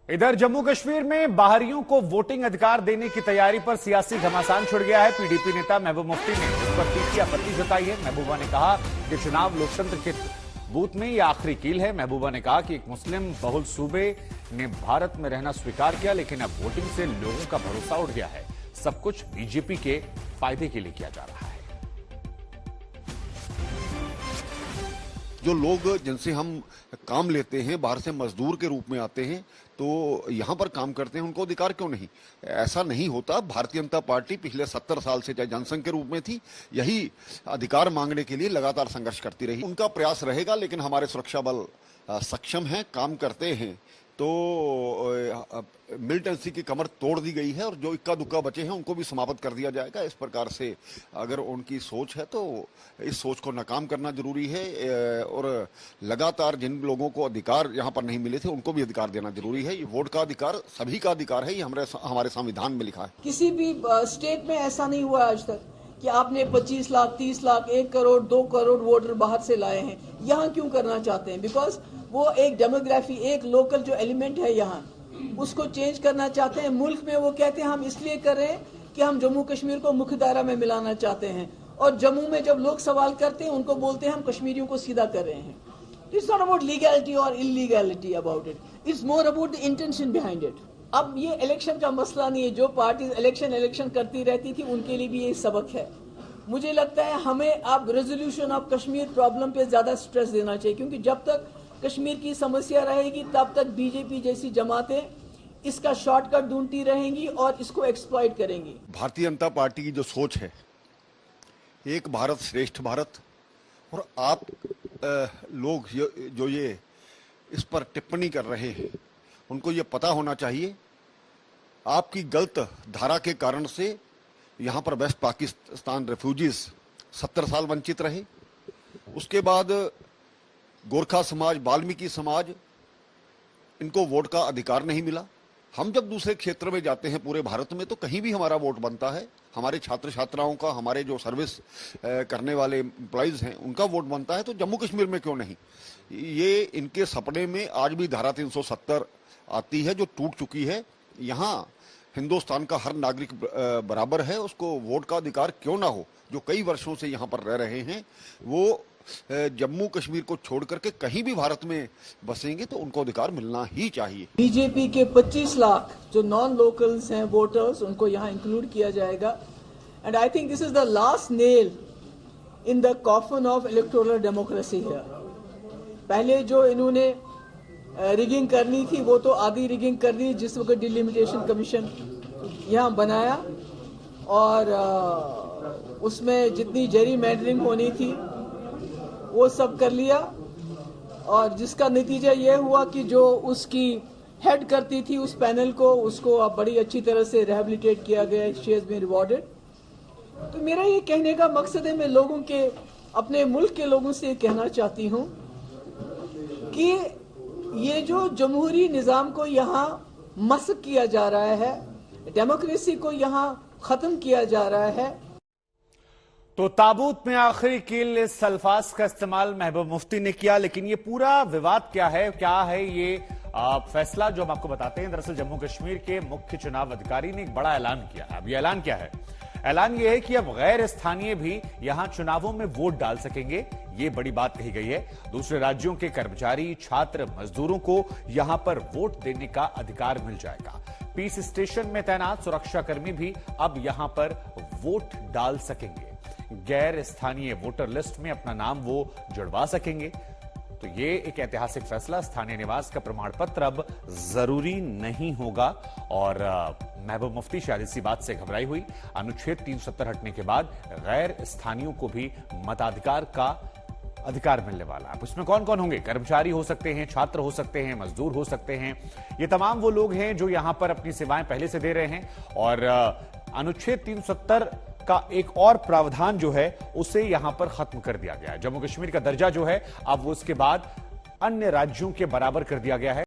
इधर जम्मू कश्मीर में बाहरियों को वोटिंग अधिकार देने की तैयारी पर सियासी घमासान छिड़ गया है। पीडीपी नेता महबूब मुफ्ती ने इस पर तीखी आपत्ति जताई है। महबूबा ने कहा कि चुनाव लोकतंत्र के बूथ में यह आखिरी कील है। महबूबा ने कहा कि एक मुस्लिम बहुल सूबे ने भारत में रहना स्वीकार किया, लेकिन अब वोटिंग से लोगों का भरोसा उठ गया है। सब कुछ बीजेपी के फायदे के लिए किया जा रहा है। जो लोग जिनसे हम काम लेते हैं, बाहर से मजदूर के रूप में आते हैं, तो यहां पर काम करते हैं, उनको अधिकार क्यों नहीं? ऐसा नहीं होता। भारतीय जनता पार्टी पिछले 70 साल से चाहे जनसंघ के रूप में थी, यही अधिकार मांगने के लिए लगातार संघर्ष करती रही। उनका प्रयास रहेगा, लेकिन हमारे सुरक्षा बल सक्षम हैं, काम करते हैं। तो मिलिटेंसी की कमर तोड़ दी गई है और जो इक्का दुक्का बचे हैं उनको भी समाप्त कर दिया जाएगा। इस प्रकार से अगर उनकी सोच है तो इस सोच को नाकाम करना जरूरी है और लगातार जिन लोगों को अधिकार यहाँ पर नहीं मिले थे उनको भी अधिकार देना जरूरी है। ये वोट का अधिकार सभी का अधिकार है, ये हमारे संविधान में लिखा है। किसी भी स्टेट में ऐसा नहीं हुआ आज तक कि आपने 25 लाख, 30 लाख, 1 करोड़, 2 करोड़ वोटर बाहर से लाए हैं। यहाँ क्यों करना चाहते हैं? बिकॉज वो एक डेमोग्राफी, एक लोकल जो एलिमेंट है यहाँ, उसको चेंज करना चाहते हैं। मुल्क में वो कहते हैं हम इसलिए कर रहे हैं कि हम जम्मू कश्मीर को मुख्य धारा में मिलाना चाहते हैं, और जम्मू में जब लोग सवाल करते हैं उनको बोलते हैं हम कश्मीरियों को सीधा कर रहे हैं। इट्स नॉट अबाउट लीगैलिटी और illegality about it, it's more about the intention behind it. अब ये इलेक्शन का मसला नहीं है। जो पार्टी इलेक्शन करती रहती थी उनके लिए भी ये सबक है। मुझे लगता है हमें अब रेजोल्यूशन ऑफ कश्मीर प्रॉब्लम पे ज्यादा स्ट्रेस देना चाहिए, क्योंकि जब तक कश्मीर की समस्या रहेगी तब तक बीजेपी जैसी जमातें इसका शॉर्टकट ढूंढती रहेंगी और इसको एक्सप्लॉइट करेंगी। भारतीय जनता पार्टी की जो सोच है, एक भारत श्रेष्ठ भारत, और आप लोग जो ये इस पर टिप्पणी कर रहे हैं उनको ये पता होना चाहिए आपकी गलत धारा के कारण से यहाँ पर वेस्ट पाकिस्तान रेफ्यूजीज 70 साल वंचित रहे। उसके बाद गोरखा समाज, वाल्मीकि समाज, इनको वोट का अधिकार नहीं मिला। हम जब दूसरे क्षेत्र में जाते हैं पूरे भारत में तो कहीं भी हमारा वोट बनता है। हमारे छात्र छात्राओं का, हमारे जो सर्विस करने वाले एम्प्लॉइज हैं उनका वोट बनता है, तो जम्मू कश्मीर में क्यों नहीं? ये इनके सपने में आज भी धारा 370 आती है जो टूट चुकी है। यहाँ हिंदुस्तान का हर नागरिक बराबर है, उसको वोट का अधिकार क्यों ना हो? जो कई वर्षों से यहाँ पर रह रहे हैं वो जम्मू कश्मीर को छोड़ करके कहीं भी भारत में बसेंगे तो उनको अधिकार मिलना ही चाहिए। बीजेपी के 25 लाख जो नॉन लोकल्स हैं वोटर्स, उनको यहाँ इंक्लूड किया जाएगा। And I think this is the last nail in the coffin of electoral democracy here. पहले जो इन्होंने रिगिंग करनी थी वो तो आधी रिगिंग कर दी जिस वक्त डिलिमिटेशन कमीशन यहाँ बनाया, और उसमें जितनी जेरी मैंडरिंग होनी थी वो सब कर लिया, और जिसका नतीजा ये हुआ कि जो उसकी हेड करती थी उस पैनल को, उसको अब बड़ी अच्छी तरह से रिहेबिलिटेट किया गया। She has been rewarded. तो मेरा ये कहने का मकसद है, मैं लोगों के, अपने मुल्क के लोगों से कहना चाहती हूँ कि ये जो जमहूरी निजाम को यहाँ मस्क किया जा रहा है, डेमोक्रेसी को यहाँ खत्म किया जा रहा है। तो ताबूत में आखिरी कील इस अल्फाज का इस्तेमाल महबूब मुफ्ती ने किया, लेकिन ये पूरा विवाद क्या है ये फैसला जो हम आपको बताते हैं। दरअसल जम्मू कश्मीर के मुख्य चुनाव अधिकारी ने एक बड़ा ऐलान किया है। अब ये ऐलान क्या है? ऐलान ये है कि अब गैर स्थानीय भी यहां चुनावों में वोट डाल सकेंगे। ये बड़ी बात कही गई है। दूसरे राज्यों के कर्मचारी, छात्र, मजदूरों को यहां पर वोट देने का अधिकार मिल जाएगा। पीस स्टेशन में तैनात सुरक्षाकर्मी भी अब यहां पर वोट डाल सकेंगे। गैर स्थानीय वोटर लिस्ट में अपना नाम वो जुड़वा सकेंगे। तो ये एक ऐतिहासिक फैसला। स्थानीय निवास का प्रमाण पत्र अब जरूरी नहीं होगा। और महबूब मुफ्ती शायद इसी बात से घबराई हुई। अनुच्छेद 370 हटने के बाद गैर स्थानीयों को भी मताधिकार का अधिकार मिलने वाला है। उसमें कौन कौन होंगे? कर्मचारी हो सकते हैं, छात्र हो सकते हैं, मजदूर हो सकते हैं। ये तमाम वो लोग हैं जो यहां पर अपनी सेवाएं पहले से दे रहे हैं। और अनुच्छेद 370 का एक और प्रावधान जो है उसे यहां पर खत्म कर दिया गया है। जम्मू कश्मीर का दर्जा जो है अब वो उसके बाद अन्य राज्यों के बराबर कर दिया गया है।